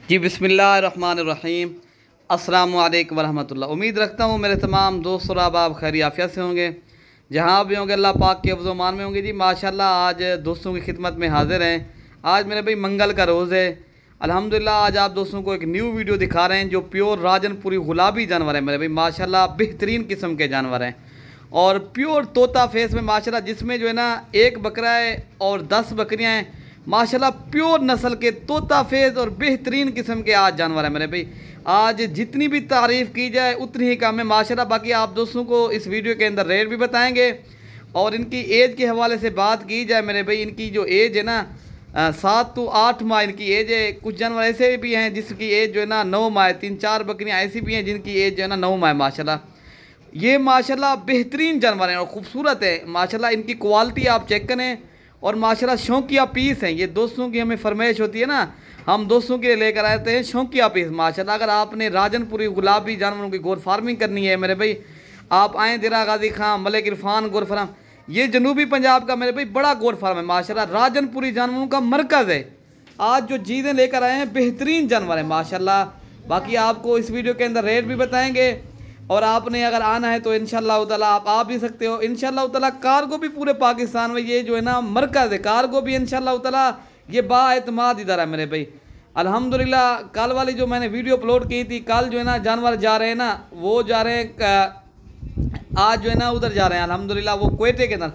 जी बिस्मिल्लाहिर्रहमानिर्रहीम। अस्सलामु अलैकुम वरहमतुल्लाह। उम्मीद रखता हूँ मेरे तमाम दोस्त और अहबाब खैर आफियत से होंगे, जहाँ भी होंगे अल्लाह पाक के हिफ्ज़ मान में होंगे। जी माशाल्लाह आज दोस्तों की खिदमत में हाज़िर हैं। आज मेरे भाई मंगल का रोज़ है। अल्हम्दुलिल्लाह आज आप दोस्तों को एक न्यू वीडियो दिखा रहे हैं जो प्योर राजनपुरी गुलाबी जानवर है मेरे भाई, माशाल्लाह बेहतरीन किस्म के जानवर हैं और प्योर तोता फेस में माशाल्लाह, जिसमें जो है ना एक बकरा है और 10 बकरियां हैं माशाल्लाह। प्योर नस्ल के तोता फेस और बेहतरीन किस्म के आज जानवर है मेरे भाई। आज जितनी भी तारीफ़ की जाए उतनी ही कम है माशाल्लाह। बाकी आप दोस्तों को इस वीडियो के अंदर रेट भी बताएंगे और इनकी एज के हवाले से बात की जाए मेरे भाई, इनकी जो एज है ना 7 to 8 माह इनकी एज है। कुछ जानवर ऐसे भी हैं जिसकी एज जो है ना 9 माह है। 3-4 बकरियाँ ऐसी भी हैं जिनकी एज जो है ना 9 माह है माशाल्लाह। ये माशाल्लाह बेहतरीन जानवर हैं और ख़ूबसूरत है माशाल्लाह। इनकी क्वालिटी आप चेक करें और माशाल्लाह शौकिया पीस हैं। ये दोस्तों की हमें फरमाइश होती है ना, हम दोस्तों के लिए लेकर आते हैं शौकिया पीस माशाल्लाह। अगर आपने राजनपुरी गुलाबी जानवरों की गोर फार्मिंग करनी है मेरे भाई, आप आएँ दिरा गाजी खां मलिक इरफान गोर फार्म। ये जनूबी पंजाब का मेरे भाई बड़ा गोर फार्म है माशाल्लाह, राजनपुरी जानवरों का मरकज़ है। आज जो चीज़ें लेकर आए हैं बेहतरीन जानवर है माशाल्लाह। बाकी आपको इस वीडियो के अंदर रेट भी बताएंगे और आपने अगर आना है तो इंशाअल्लाह ताला आप आ भी सकते हो। इंशाअल्लाह ताला कार्गो भी पूरे पाकिस्तान में ये जो है ना मरकज़ है, कार्गो भी इंशाअल्लाह ताला ये बाएतमाद इधर है मेरे भाई। अल्हम्दुलिल्लाह कल वाली जो मैंने वीडियो अपलोड की थी, कल जो है ना जानवर जा रहे हैं ना, वो जा रहे हैं आज जो है ना उधर जा रहे हैं अल्हम्दुलिल्लाह, वो क्वेटे के अंदर।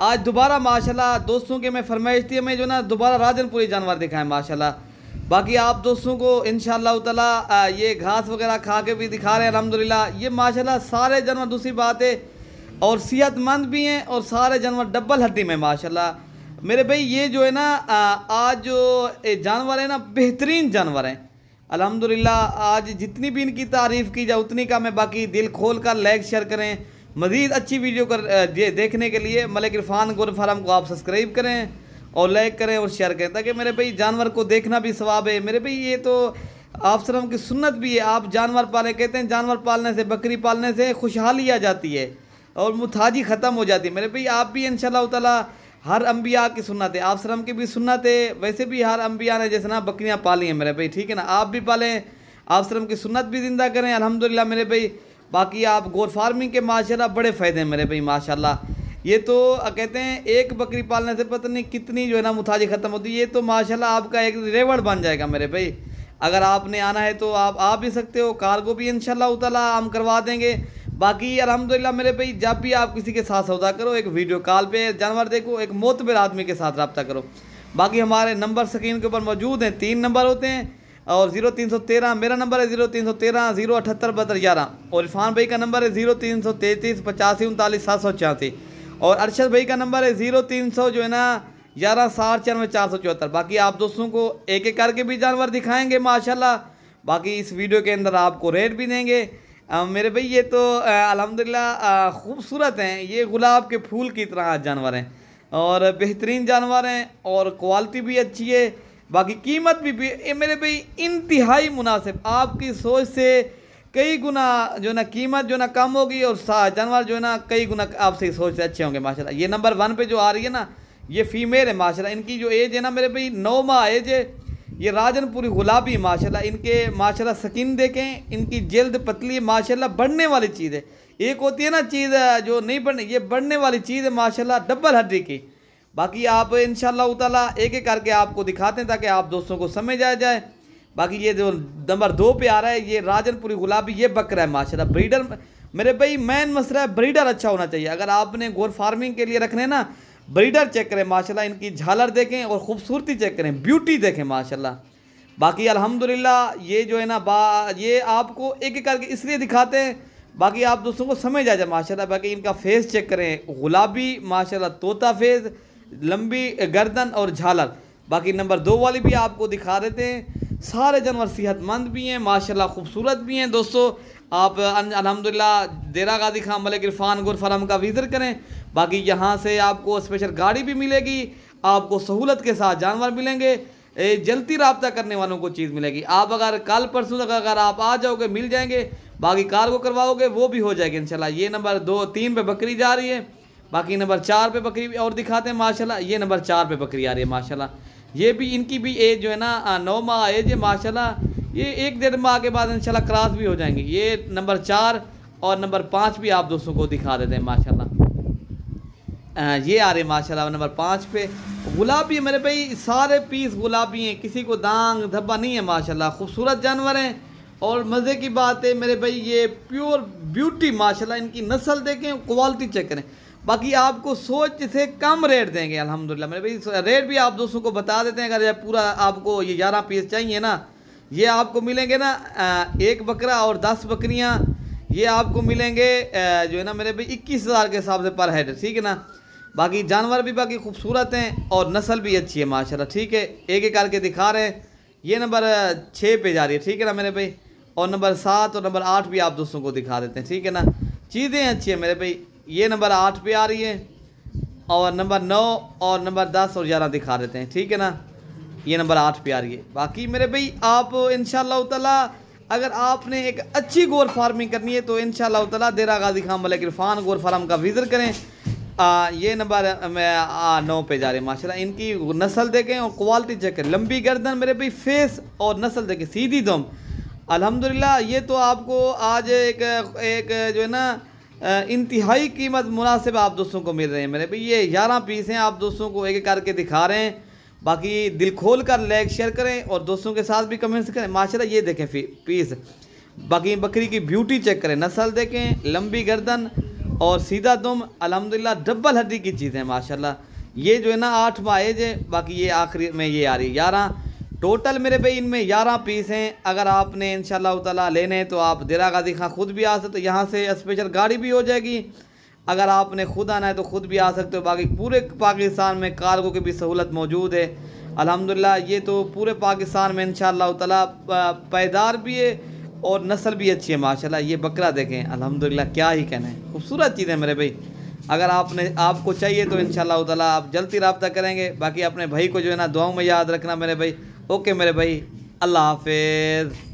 आज दोबारा माशाल्लाह दोस्तों के मैं फरमाइश थी हमें जो ना दोबारा राजनपुरी जानवर दिखाएं माशाल्लाह। बाकी आप दोस्तों को इंशाअल्लाह ताला ये घास वगैरह खा के भी दिखा रहे हैं अल्हम्दुलिल्लाह। ये माशाल्लाह सारे जानवर दूसरी बात है और सेहतमंद भी हैं और सारे जानवर डबल हड्डी में माशाल्लाह मेरे भाई। ये जो है ना आज जो जानवर है ना बेहतरीन जानवर हैं अल्हम्दुलिल्लाह। आज जितनी भी इनकी तारीफ़ की जाए उतनी कम है। बाकी दिल खोल कर लाइक शेयर करें। मज़ीद अच्छी वीडियो देखने के लिए मलिक इरफान गोर फार्म को आप सब्सक्राइब करें और लाइक करें और शेयर करें, ताकि मेरे भाई जानवर को देखना भी सवाब है मेरे भाई। ये तो आप सलाम की सुन्नत भी है। आप जानवर पालें, कहते हैं जानवर पालने से, बकरी पालने से खुशहाली आ जाती है और मुताजी ख़त्म हो जाती है मेरे भाई। आप भी इंशाअल्लाह ताला हर अम्बिया की सुन्नत है, आप सलाम की भी सुन्नत है, वैसे भी हर अम्बिया ने जैसे ना बकरियाँ पाली हैं मेरे भाई, ठीक है ना। आप भी पालें, आप सलाम की सुन्नत भी ज़िंदा करें अल्हम्दुलिल्लाह मेरे भाई। बाकी आप गोर फार्मिंग के माशाल्लाह बड़े फ़ायदे हैं मेरे भाई माशाल्लाह। ये तो कहते हैं एक बकरी पालने से पता नहीं कितनी जो है ना मुताजी ख़त्म होती है। ये तो माशाल्लाह आपका एक रेवड़ बन जाएगा मेरे भाई। अगर आपने आना है तो आप आ भी सकते हो, कार्गो भी इंशाअल्लाह ताला हम करवा देंगे। बाकी अल्हम्दुलिल्लाह मेरे भाई जब भी आप किसी के साथ सौदा करो, एक वीडियो कॉल पे जानवर देखो, एक मोतबर आदमी के साथ रब्ता करो। बाकी हमारे नंबर स्क्रीन के ऊपर मौजूद हैं, 3 नंबर होते हैं और 0313 मेरा नंबर है 0313 078 7211 और इरफान भाई का नंबर है 0333 85 39 786 और अरशद भाई का नंबर है 0300 जो है ना 11 60 94 474। बाकी आप दोस्तों को एक एक करके भी जानवर दिखाएंगे माशाल्लाह। बाकी इस वीडियो के अंदर आपको रेट भी देंगे मेरे भाई। ये तो अल्हम्दुलिल्लाह खूबसूरत हैं, ये गुलाब के फूल की तरह जानवर हैं और बेहतरीन जानवर हैं और क्वालिटी भी अच्छी है। बाकी कीमत भी मेरे भाई इंतहाई मुनासिब, आपकी सोच से कई गुना जो ना कीमत जो ना कम होगी और जानवर जो है ना कई गुना आपसे सोच से अच्छे होंगे माशाल्लाह। ये नंबर 1 पे जो आ रही है ना, ये फ़ीमेल है माशाल्लाह। इनकी जो एज है ना मेरे भाई 9 माह एज है। ये राजनपुरी गुलाबी माशाल्लाह, इनके माशाल्लाह स्किन देखें, इनकी जल्द पतली है माशाल्लाह, बढ़ने वाली चीज़ है। एक होती है ना चीज़ जो नहीं बढ़ने, ये बढ़ने वाली चीज़ है माशाल्लाह, डबल हड्डी की। बाकी आप इंशाअल्लाह ताला एक एक करके आपको दिखाते हैं ताकि आप दोस्तों को समझ आ जाए। बाकी ये जो नंबर 2 पे आ रहा है ये राजनपुरी गुलाबी, ये बकरा है माशाल्लाह। ब्रीडर मेरे भाई मेन मसला है ब्रीडर अच्छा होना चाहिए। अगर आपने गोर फार्मिंग के लिए रखने ना, ब्रीडर चेक करें माशाल्लाह, इनकी झालर देखें और ख़ूबसूरती चेक करें, ब्यूटी देखें माशाल्लाह। बाकी अल्हम्दुलिल्लाह ये जो है ना ये आपको एक एक करके इसलिए दिखाते हैं बाकी आप दोस्तों को समझ आ जाए माशाल्लाह। बाकी इनका फेस चेक करें, गुलाबी माशाल्लाह, तोता फेस, लंबी गर्दन और झालर। बाकी नंबर 2 वाली भी आपको दिखा देते हैं। सारे जानवर सेहतमंद भी हैं माशाल्लाह, खूबसूरत भी हैं दोस्तों। आप अल्हम्दुलिल्लाह देरा गाजी खां मलिक इरफान गोर फार्म का विज़िट करें। बाकी यहाँ से आपको स्पेशल गाड़ी भी मिलेगी, आपको सहूलत के साथ जानवर मिलेंगे, जल्दी रब्ता करने वालों को चीज़ मिलेगी। आप अगर कल परसों तक अगर आप आ जाओगे मिल जाएंगे, बाकी कार्गो करवाओगे वो भी हो जाएगी इंशाल्लाह। ये नंबर 2-3 पे बकरी जा रही है। बाकी नंबर 4 पे बकरी और दिखाते हैं माशाल्लाह। ये नंबर 4 पे बकरी आ रही है माशाल्लाह। ये भी इनकी भी एज जो है ना 9 माह एज है माशाल्लाह। ये 1-1.5 माह के बाद इंशाल्लाह क्रॉस भी हो जाएंगे। ये नंबर 4 और नंबर 5 भी आप दोस्तों को दिखा देते हैं माशाल्लाह। ये आ रहे माशाल्लाह नंबर 5 पे गुलाबी है मेरे भाई, सारे पीस गुलाबी हैं, किसी को दाग धब्बा नहीं है माशाल्लाह। खूबसूरत जानवर हैं और मज़े की बात है मेरे भाई, ये प्योर ब्यूटी माशाल्लाह। इनकी नस्ल देखें, क्वालिटी चेक करें। बाकी आपको सोच से कम रेट देंगे अल्हम्दुलिल्लाह मेरे भाई। रेट भी आप दोस्तों को बता देते हैं। अगर ये पूरा आपको ये 11 पीस चाहिए ना, ये आपको मिलेंगे ना 1 बकरा और 10 बकरियाँ, ये आपको मिलेंगे जो है ना मेरे भाई 21,000 के हिसाब से पर हेड, ठीक है ना। बाकी जानवर भी बाकी खूबसूरत हैं और नस्ल भी अच्छी है माशाल्लाह, ठीक है। एक एक करके दिखा रहे हैं। ये नंबर 6 पे जा रही है, ठीक है ना मेरे भाई। और नंबर 7 और नंबर 8 भी आप दोस्तों को दिखा देते हैं, ठीक है ना। चीज़ें अच्छी है मेरे भाई। ये नंबर 8 पे आ रही है और नंबर 9 और नंबर 10 और 11 दिखा देते हैं, ठीक है ना। ये नंबर 8 पे आ रही है। बाकी मेरे भाई आप इंशाअल्लाह ताला अगर आपने एक अच्छी गोर फार्मिंग करनी है तो इंशाअल्लाह ताला देरा गाजी खान मलिक इरफान गोर फार्म का विज़िट करें। ये नंबर 9 पे जा रहे हैं माशाल्लाह। इनकी नस्ल देखें और क्वालिटी चेक करें। लंबी गर्दन मेरे भाई, फेस और नस्ल देखें, सीधी दम अल्हम्दुलिल्लाह। ये तो आपको आज एक जो है ना इंतहाई कीमत मुनासिब आप दोस्तों को मिल रहे हैं मेरे भाई। ये 11 पीस हैं, आप दोस्तों को एक एक करके दिखा रहे हैं। बाकी दिल खोल कर लाइक शेयर करें और दोस्तों के साथ भी कमेंट्स करें माशाल्लाह। ये देखें पीस, बाकी बकरी की ब्यूटी चेक करें, नस्ल देखें, लंबी गर्दन और सीधा दुम अल्हम्दुलिल्लाह डबल हड्डी की चीज़ है माशाल्लाह। ये जो है ना 8 माह एज है। बाकी ये आखिरी में ये आ रही है 11 टोटल मेरे भाई। इनमें 11 पीस हैं। अगर आपने इंशाल्लाह ताला लेने हैं तो आप देरा गाजी खां खुद भी आ सकते हो, यहाँ से स्पेशल गाड़ी भी हो जाएगी। अगर आपने खुद आना है तो खुद भी आ सकते हो। बाकी पूरे पाकिस्तान में कार्गो की भी सहूलत मौजूद है अल्हम्दुलिल्लाह। ये तो पूरे पाकिस्तान में इंशाल्लाह ताला पायदार भी है और नस्ल भी अच्छी है माशाल्लाह। ये बकरा देखें अल्हम्दुलिल्लाह, क्या ही कहना है, खूबसूरत चीज़ है मेरे भाई। अगर आपको चाहिए तो इंशाल्लाह ताला आप जल्दी रब्ता करेंगे। बाकी अपने भाई को जो है ना दुआओं में याद रखना मेरे भाई। ओके मेरे भाई, अल्लाह हाफिज़।